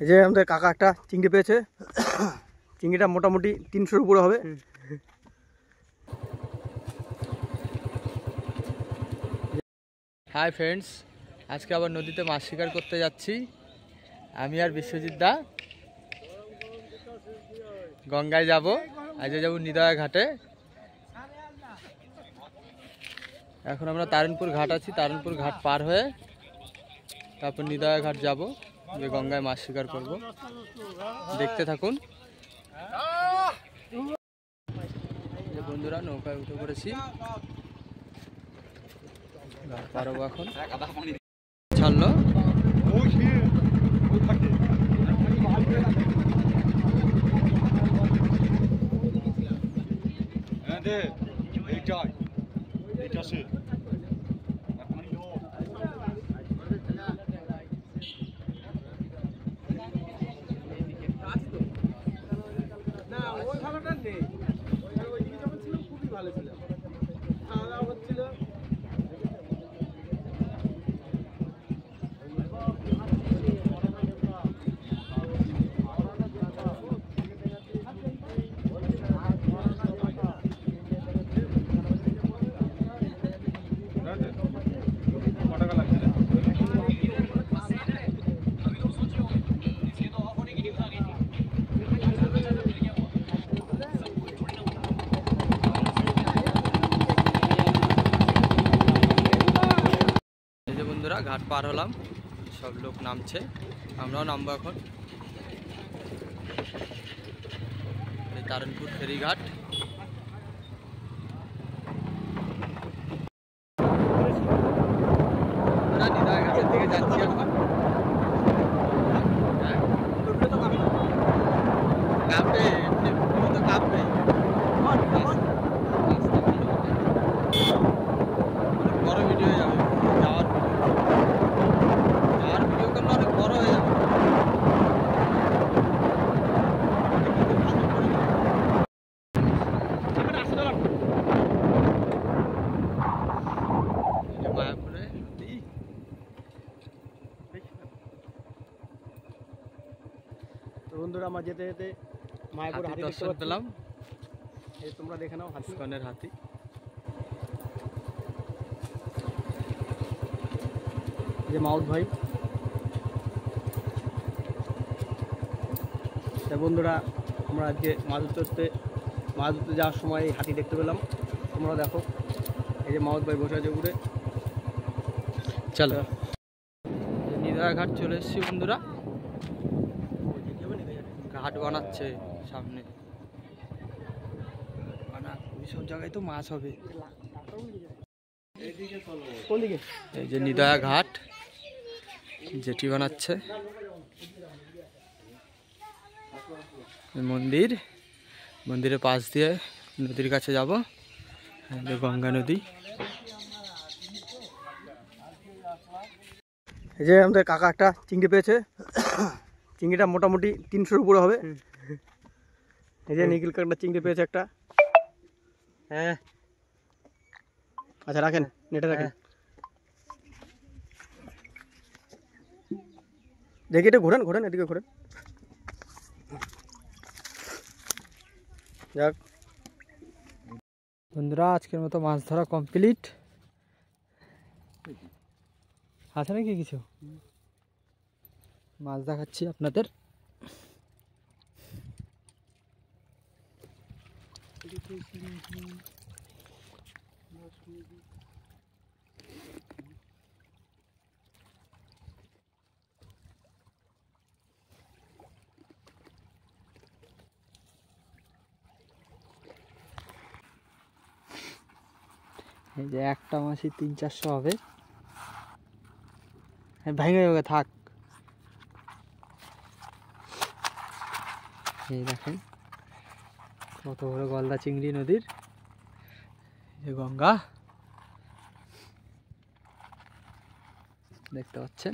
এই যে আমাদের কাকা একটা চিংড়ি পেয়েছে। চিংড়িটা মোটামুটি 300-র উপরে হবে। হাই ফ্রেন্ডস, আজকে আবার নদীতে মাছ শিকার করতে যাচ্ছি। আমি আর বিশ্বজিৎ দা গঙ্গায় যাব। আজ যাব নিদয়া ঘাটে। এখন আমরা তারণপুর ঘাট আছি। তারণপুর ঘাট পার হয়ে তারপর নিদয়া ঘাট যাব, যে গঙ্গায় মাছ শিকার করব। দেখতে থাকুন। বন্ধুরা নৌকায় উঠে পড়েছি, পারবো এখন। ছাড়লো ঘাট পার হলাম, সব লোক নামছে, আমরাও নামবো এখন। এই তারণপুর ফেরিঘাট। নিদয়া ঘাটের দিকে যাচ্ছি এখন। কাঁপবে তো কাঁপবে, বড় ভিডিও হয়ে যাবে। যাওয়ার ভিডিও করলে অনেক বড় হয়ে যাবে। মায়াপুরে তো বন্ধুরা আমরা যেতে যেতে মায়াপুর হাতি দর্শন পেলাম। এই তোমরা দেখে নাও, হাতিগণের হাতি। যে মাউদ ভাই। তা বন্ধুরা আমরা আজকে মাছ ধরতে যাওয়ার সময় এই হাতি দেখতে পেলাম। তোমরা দেখো, এই যে মাউদ ভাই বসে আছে উপরে। চলো নিদয়া ঘাট চলে এসেছি বন্ধুরা। ঘাট বানাচ্ছে সামনে, সব জায়গায় তো মাছ হবে। কোন দিকে? এই যে নিদয়া ঘাট যেটি বানাচ্ছে। মন্দিরের পাশ দিয়ে নদীর কাছে যাব। গঙ্গা নদী। এই যে আমাদের কাকা একটা চিংড়ি পেয়েছে। চিংড়িটা মোটামুটি 300-র উপরে হবে। এই যে নিখিল কাকা চিংড়ি পেয়েছে একটা। হ্যাঁ আচ্ছা, রাখেন, নেটে রাখেন। দেখি এটা ঘোরেন, এদিকে ঘোরেন। যাক বন্ধুরা, আজকের মতো মাছ ধরা কমপ্লিট। আছে নাকি কিছু? মাছ দেখাচ্ছি আপনাদের। এই যে একটা মাছই 300-400 হবে। ভেঙে যাবে, থাক। এই দেখেন কত বড় গলদা চিংড়ি নদীর। এই গঙ্গা দেখতে পাচ্ছেন।